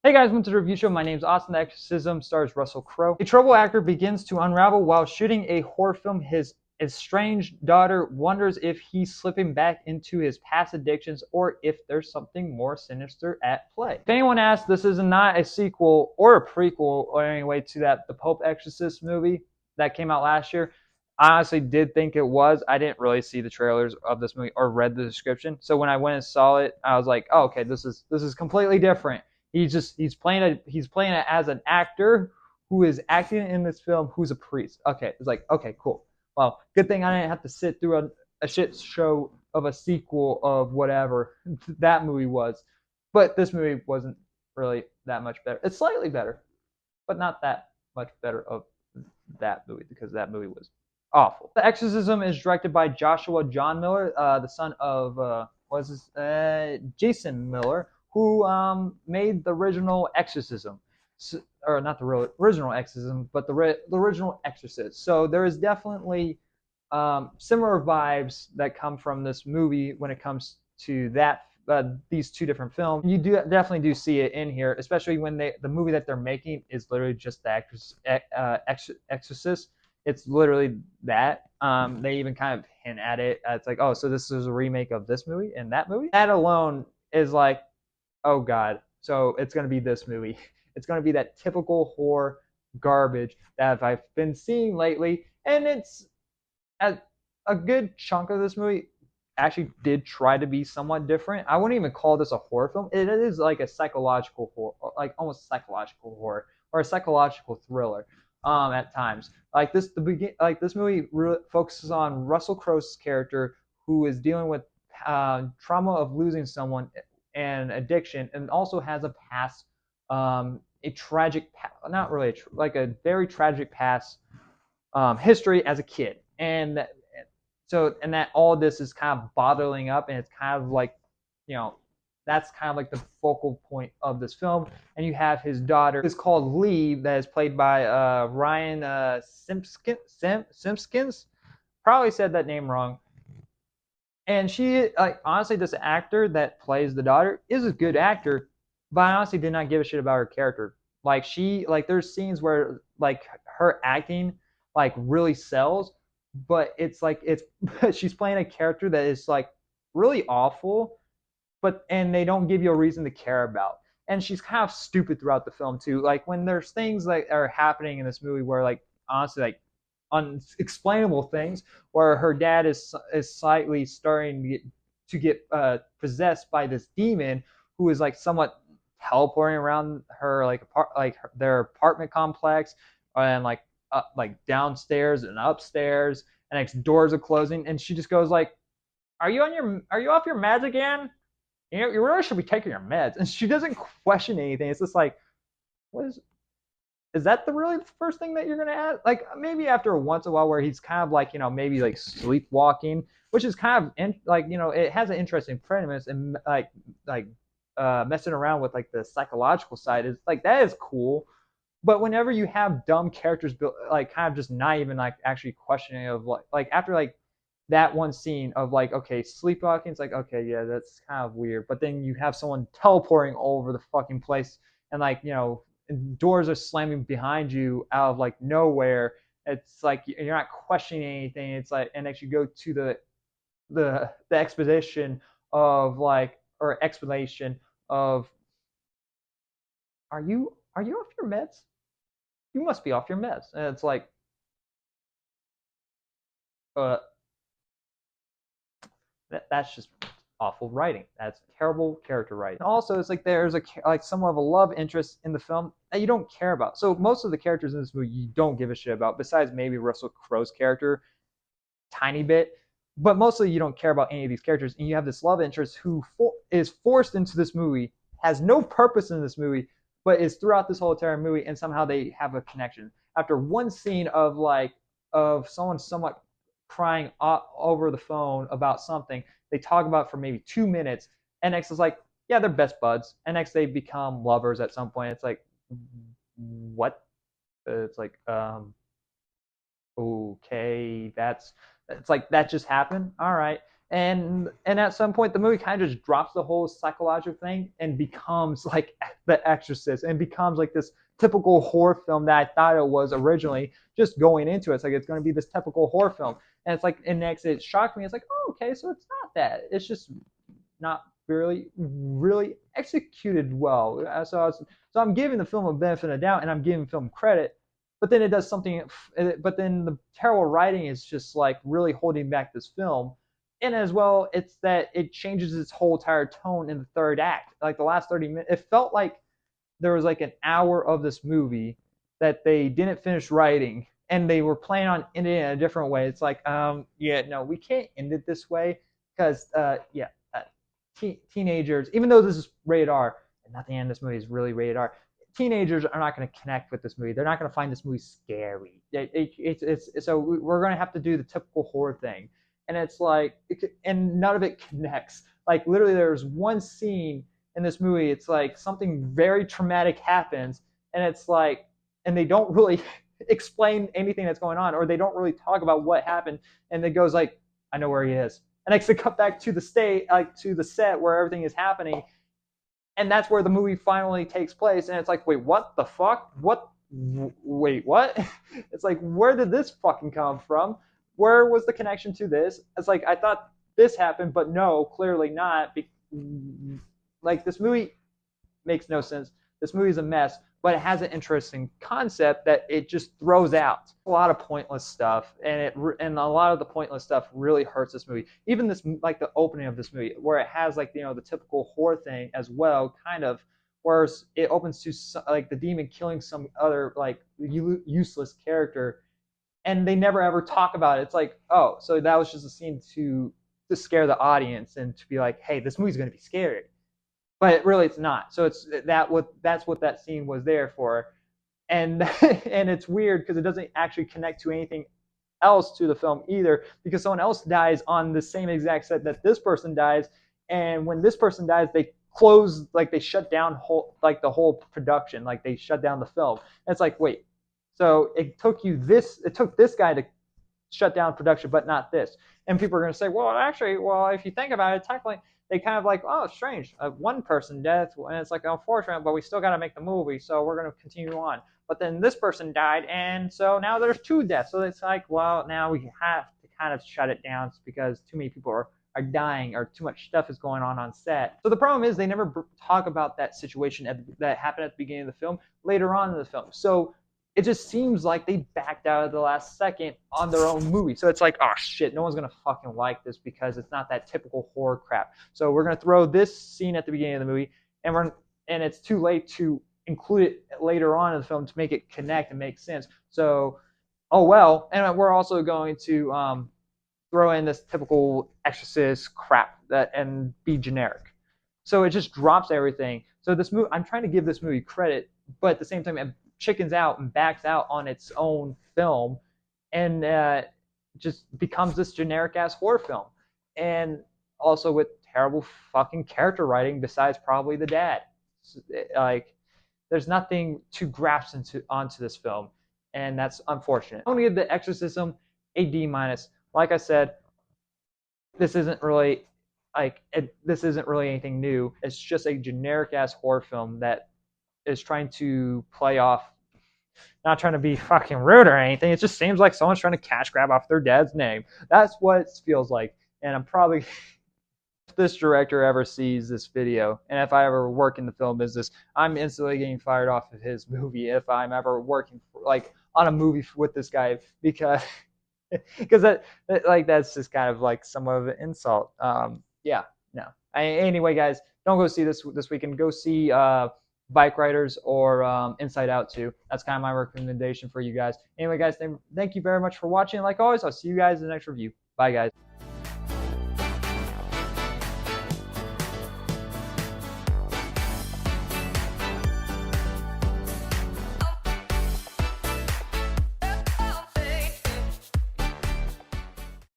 Hey guys, welcome to the review show. My name's Austin. The Exorcism stars Russell Crowe. A troubled actor begins to unravel while shooting a horror film. His estranged daughter wonders if he's slipping back into his past addictions or if there's something more sinister at play. If anyone asks, this is not a sequel or a prequel or anyway to the Pope Exorcist movie that came out last year. I honestly did think it was. I didn't really see the trailers of this movie or read the description. So when I went and saw it, I was like, oh, okay, this is completely different. He's playing it as an actor who is acting in this film who's a priest. Okay, it's like, okay, cool. Well, good thing I didn't have to sit through a shit show of a sequel of whatever that movie was. But this movie wasn't really that much better. It's slightly better, but not that much better of that movie because that movie was awful. The Exorcism is directed by Joshua John Miller, the son of Jason Miller, who made the original Exorcism, or not the original Exorcism, but the original Exorcist. So there is definitely similar vibes that come from this movie when it comes to these two different films. You definitely see it in here, especially when the movie that they're making is literally just the Exorcist. It's literally that. They even kind of hint at it. It's like, oh, so this is a remake of this movie and that movie. That alone is like, oh god. So it's gonna be this movie. It's gonna be that typical horror garbage that I've been seeing lately, and it's a good chunk of this movie actually did try to be somewhat different. I wouldn't even call this a horror film. It is like a psychological horror, like almost psychological horror or a psychological thriller. At times, this movie really focuses on Russell Crowe's character who is dealing with trauma of losing someone and addiction, and also has a past, a tragic, not really like a very tragic past history as a kid, and that all this is kind of bottling up, and it's kind of like, that's kind of like the focal point of this film. And you have his daughter, is called Lee, that is played by Ryan Simpkins. Probably said that name wrong. And she, like, honestly, this actor that plays the daughter is a good actor, but I honestly did not give a shit about her character. There's scenes where like her acting like really sells, but it's like she's playing a character that is like really awful, and they don't give you a reason to care about. And she's kind of stupid throughout the film too. Like when there's things like are happening in this movie where, like, honestly, like unexplainable things, where her dad is slightly starting to get possessed by this demon who is like somewhat teleporting around her, their apartment complex, and like downstairs and upstairs, and like doors are closing, and she just goes like, are you off your meds again? You really should be taking your meds. And she doesn't question anything. It's just like, what is that really the first thing that you're gonna add? Like maybe after once in a while where he's kind of like, maybe like sleepwalking, which is kind of it has an interesting premise, and messing around with like the psychological side is like, that is cool. But whenever you have dumb characters built, like kind of just not even like actually questioning of like after like that one scene of like, okay, sleepwalking, it's like, okay, yeah, that's kind of weird. But then you have someone teleporting all over the fucking place, and like, and doors are slamming behind you out of like nowhere. It's like you're not questioning anything. It's like, and actually go to the exposition of like, or explanation of, are you off your meds? You must be off your meds. And it's like, uh, that's just awful writing. That's terrible character writing. And also, it's like there's like somewhat of a love interest in the film that you don't care about. So most of the characters in this movie you don't give a shit about, besides maybe Russell Crowe's character, tiny bit. But mostly you don't care about any of these characters, and you have this love interest who is forced into this movie, has no purpose in this movie, but is throughout this whole entire movie, and somehow they have a connection. After one scene of someone somewhat crying over the phone about something, they talk about for maybe 2 minutes, and next is like, yeah, they're best buds, and next they become lovers at some point. It's like, what? It's like, okay, it's like that just happened. All right. And at some point the movie kind of just drops the whole psychological thing and becomes like The Exorcist, and becomes like this typical horror film that I thought it was originally. Just going into it, it's like it's going to be this typical horror film, and it's like, and next it shocked me. It's like, oh, okay, so it's not that. It's just not really executed well. So I'm giving the film a benefit of the doubt, and I'm giving the film credit. But then it does something. But then the terrible writing is just like really holding back this film. And as well, it's that it changes its whole entire tone in the third act. Like the last 30 minutes, it felt like there was like an hour of this movie that they didn't finish writing, and they were planning on ending it in a different way. It's like, yeah, no, we can't end it this way because, yeah, teenagers, even though this is rated R, and nothing in this movie is really rated R, teenagers are not going to connect with this movie. They're not going to find this movie scary. So we're going to have to do the typical horror thing, and it's like, and none of it connects. Like literally, there's one scene in this movie. It's like something very traumatic happens, and it's like, and they don't really explain anything that's going on, or they don't really talk about what happened, and it goes like, I know where he is. And next they cut back to the like to the set where everything is happening, and that's where the movie finally takes place. And it's like, wait, what the fuck? Wait, what? It's like, where did this fucking come from? Where was the connection to this? It's like, I thought this happened, but no, clearly not. Like, this movie makes no sense. This movie is a mess, but it has an interesting concept that it just throws out a lot of pointless stuff, and a lot of the pointless stuff really hurts this movie. Even this, like the opening of this movie, where it has like, you know, the typical horror thing as well, kind of, where it opens to like the demon killing some other like useless character, and they never ever talk about it. It's like, oh, so that was just a scene to scare the audience and to be like, hey, this movie's going to be scary, but really it's not. So that's what that scene was there for. And and it's weird because it doesn't actually connect to anything else to the film either, because someone else dies on the same exact set that this person dies, and when this person dies, they close, like they shut down like the whole production, like they shut down the film. And it's like, wait, so it took this guy to shut down production, but not this. And people are going to say, well, actually, well, if you think about it, technically, they kind of like, oh, strange, one person death, and it's like unfortunate, but we still got to make the movie, so we're going to continue on. But then this person died, and so now there's two deaths. So it's like, well, now we have to kind of shut it down because too many people are dying, or too much stuff is going on set. So the problem is they never talk about that situation that happened at the beginning of the film later on in the film. So it just seems like they backed out at the last second on their own movie. So it's like, oh shit, no one's gonna fucking like this because it's not that typical horror crap. So we're gonna throw this scene at the beginning of the movie, and it's too late to include it later on in the film to make it connect and make sense. So, oh well. And we're also going to throw in this typical Exorcist crap and be generic. So it just drops everything. So this movie, I'm trying to give this movie credit, but at the same time, chickens out and backs out on its own film, and just becomes this generic ass horror film, and also with terrible fucking character writing besides probably the dad. Like, there's nothing to grasp onto this film, and that's unfortunate. I'm gonna give The Exorcism a D minus. Like I said, this isn't really this isn't really anything new. It's just a generic ass horror film that is trying to play off, not trying to be fucking rude or anything. It just seems like someone's trying to cash grab off their dad's name. That's what it feels like. And I'm probably, if this director ever sees this video, and if I ever work in the film business, I'm instantly getting fired off of his movie if I'm ever working like on a movie with this guy, because that's just kind of like somewhat of an insult. Yeah, no. Anyway, guys, don't go see this weekend. Go see Bike Riders or Inside Out 2. That's kind of my recommendation for you guys. Anyway, guys, thank you very much for watching. Like always, I'll see you guys in the next review. Bye, guys.